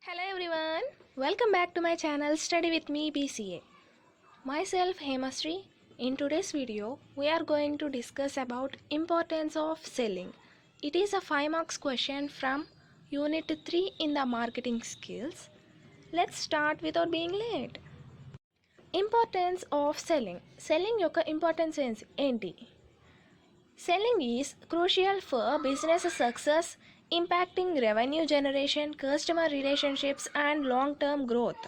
Hello everyone, welcome back to my channel Study with me BCA. Myself Hemasri. In today's video, we are going to discuss about importance of selling. It is a 5 marks question from Unit 3 in the marketing skills. Let's start without being late. Importance of selling. Selling యొక్క importance ఏంటి? Selling is crucial for business success, impacting revenue generation, customer relationships and long-term growth.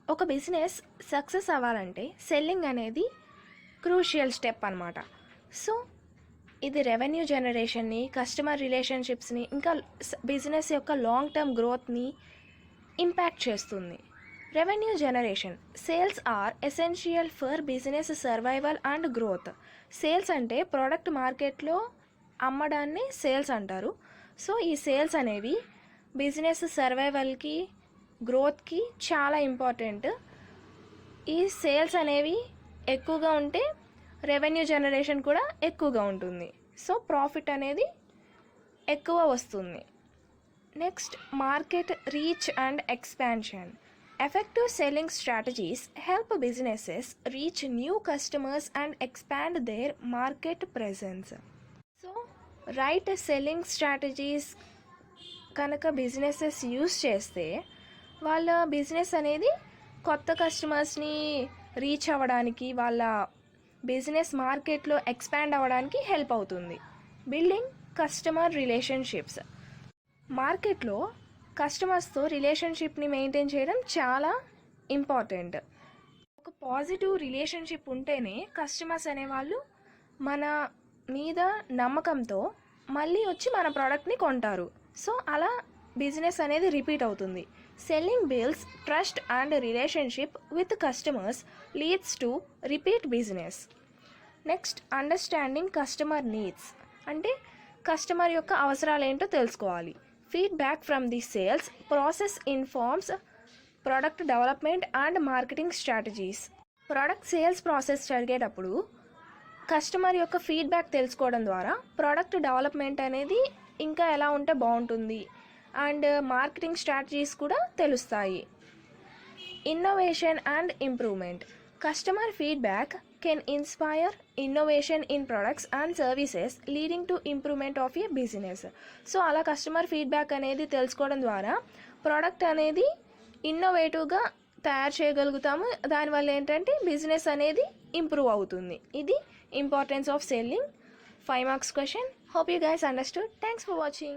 ఒక business success అవ్వాలంటే selling అనేది crucial step అన్నమాట. So ఇది revenue జనరేషన్ని, customer రిలేషన్షిప్స్ని, ఇంకా బిజినెస్ యొక్క లాంగ్ టర్మ్ గ్రోత్ని ఇంపాక్ట్ చేస్తుంది. Revenue generation. Sales are essential for business survival and growth. Sales అంటే ప్రోడక్ట్ మార్కెట్లో అమ్మడాన్ని సేల్స్ అంటారు. సో ఈ సేల్స్ అనేవి బిజినెస్ సర్వైవల్కి, గ్రోత్కి చాలా ఇంపార్టెంట్. ఈ సేల్స్ అనేవి ఎక్కువగా ఉంటే రెవెన్యూ జనరేషన్ కూడా ఎక్కువగా ఉంటుంది. సో ప్రాఫిట్ అనేది ఎక్కువ వస్తుంది. Next, market reach and expansion. Effective selling strategies help businesses reach new customers and expand their market presence. So, right selling strategies కనుక బిజినెసెస్ యూస్ చేస్తే వాళ్ళ బిజినెస్ అనేది కొత్త కస్టమర్స్ని రీచ్ అవ్వడానికి, వాళ్ళ బిజినెస్ మార్కెట్లో ఎక్స్పాండ్ అవ్వడానికి హెల్ప్ అవుతుంది. Building customer relationships. మార్కెట్లో కస్టమర్స్తో రిలేషన్షిప్ని మెయింటైన్ చేయడం చాలా ఇంపార్టెంట్. ఒక పాజిటివ్ రిలేషన్షిప్ ఉంటేనే కస్టమర్స్ అనేవాళ్ళు మన మీద నమ్మకంతో మళ్ళీ వచ్చి మన ప్రోడక్ట్ని కొంటారు. సో అలా బిజినెస్ అనేది రిపీట్ అవుతుంది. Selling builds trust and relationship with customers leads to repeat business. Next, understanding customer needs. అంటే కస్టమర్ యొక్క అవసరాలు ఏంటో తెలుసుకోవాలి. Feedback from the sales process informs product development and marketing strategies. Product sales process జరిగేటప్పుడు customer యొక్క feedback తెలుసుకోవడం ద్వారా product development అనేది ఇంకా ఎలా ఉంటే బాగుంటుంది అండ్ మార్కెటింగ్ స్ట్రాటజీస్ కూడా తెలుస్తాయి. Innovation and improvement. Customer feedback can inspire innovation in products and services leading to improvement of a business. So అలా కస్టమర్ ఫీడ్బ్యాక్ అనేది తెలుసుకోవడం ద్వారా ప్రోడక్ట్ అనేది ఇన్నోవేటివ్గా తయారు చేయగలుగుతాము. దానివల్ల ఏంటంటే బిజినెస్ అనేది ఇంప్రూవ్ అవుతుంది. ఇది importance of selling. 5 marks question. Hope you guys understood. Thanks for watching.